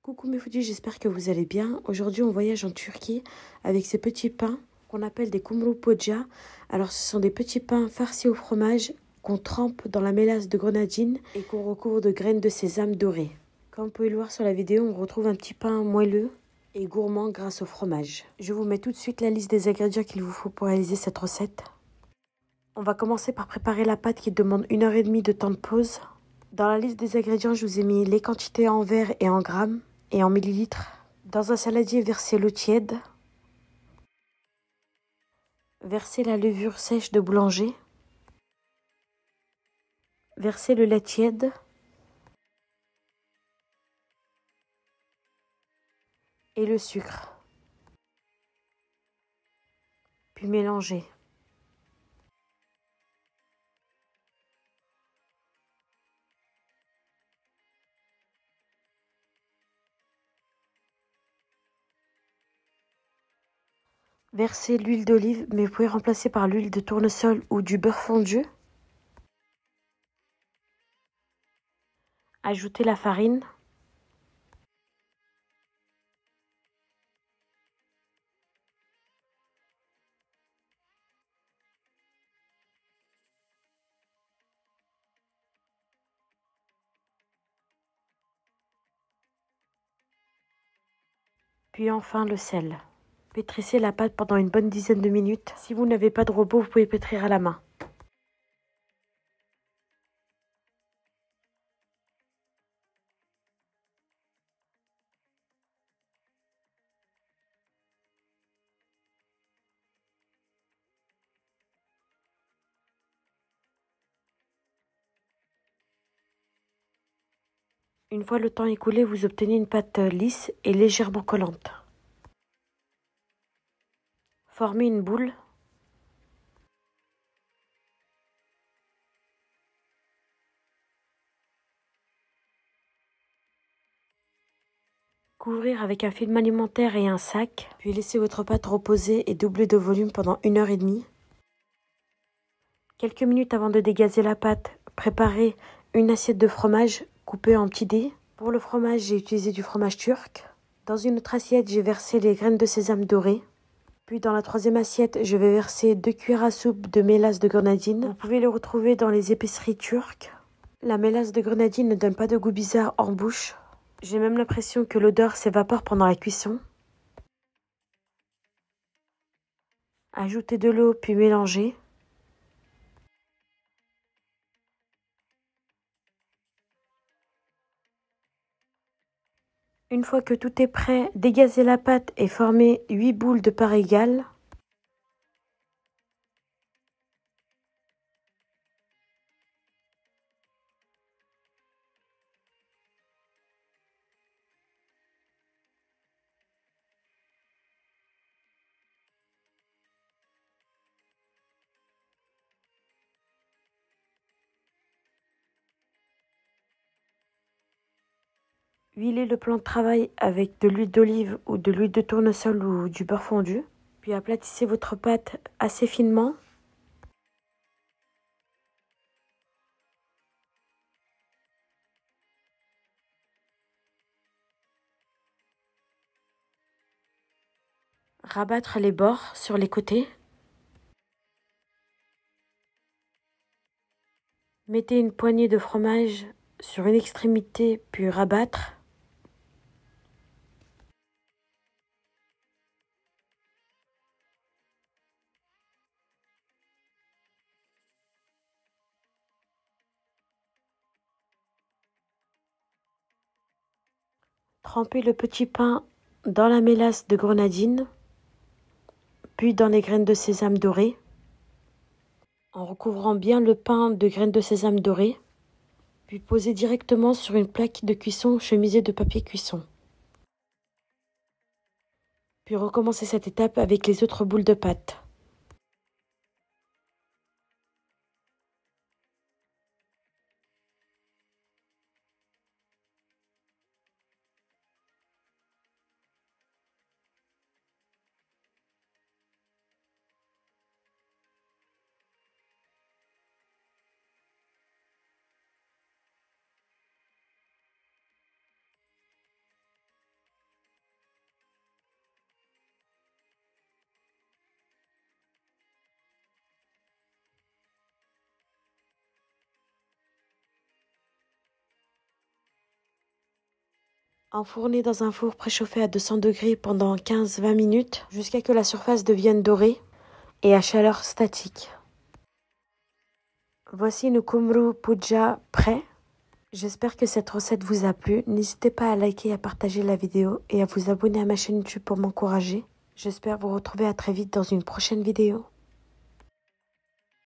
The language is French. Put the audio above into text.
Coucou mes foodies, j'espère que vous allez bien. Aujourd'hui, on voyage en Turquie avec ces petits pains qu'on appelle des kumru poğaça. Alors, ce sont des petits pains farcis au fromage qu'on trempe dans la mélasse de grenadine et qu'on recouvre de graines de sésame dorées. Comme vous pouvez le voir sur la vidéo, on retrouve un petit pain moelleux et gourmand grâce au fromage. Je vous mets tout de suite la liste des ingrédients qu'il vous faut pour réaliser cette recette. On va commencer par préparer la pâte qui demande 1h30 de temps de pause. Dans la liste des ingrédients, je vous ai mis les quantités en verres et en grammes et en millilitres. Dans un saladier, versez l'eau tiède. Versez la levure sèche de boulanger. Versez le lait tiède. Et le sucre. Puis mélangez. Versez l'huile d'olive, mais vous pouvez remplacer par l'huile de tournesol ou du beurre fondu. Ajoutez la farine. Puis enfin le sel. Pétrissez la pâte pendant une bonne dizaine de minutes. Si vous n'avez pas de robot, vous pouvez pétrir à la main. Une fois le temps écoulé, vous obtenez une pâte lisse et légèrement collante. Formez une boule. Couvrir avec un film alimentaire et un sac, puis laissez votre pâte reposer et doubler de volume pendant 1h30. Quelques minutes avant de dégazer la pâte, préparez une assiette de fromage coupée en petits dés. Pour le fromage, j'ai utilisé du fromage turc. Dans une autre assiette, j'ai versé les graines de sésame dorées. Puis dans la troisième assiette, je vais verser 2 cuillères à soupe de mélasse de grenadine. Vous pouvez le retrouver dans les épiceries turques. La mélasse de grenadine ne donne pas de goût bizarre en bouche. J'ai même l'impression que l'odeur s'évapore pendant la cuisson. Ajoutez de l'eau puis mélangez. Une fois que tout est prêt, dégazez la pâte et formez 8 boules de part égale. Huilez le plan de travail avec de l'huile d'olive ou de l'huile de tournesol ou du beurre fondu. Puis aplatissez votre pâte assez finement. Rabattre les bords sur les côtés. Mettez une poignée de fromage sur une extrémité puis rabattre. Trempez le petit pain dans la mélasse de grenadine, puis dans les graines de sésame dorées, en recouvrant bien le pain de graines de sésame dorées, puis posez directement sur une plaque de cuisson chemisée de papier cuisson. Puis recommencez cette étape avec les autres boules de pâte. Enfourner dans un four préchauffé à 200 degrés pendant 15-20 minutes jusqu'à ce que la surface devienne dorée et à chaleur statique. Voici nos kumru puja prêts. J'espère que cette recette vous a plu. N'hésitez pas à liker et à partager la vidéo et à vous abonner à ma chaîne YouTube pour m'encourager. J'espère vous retrouver à très vite dans une prochaine vidéo.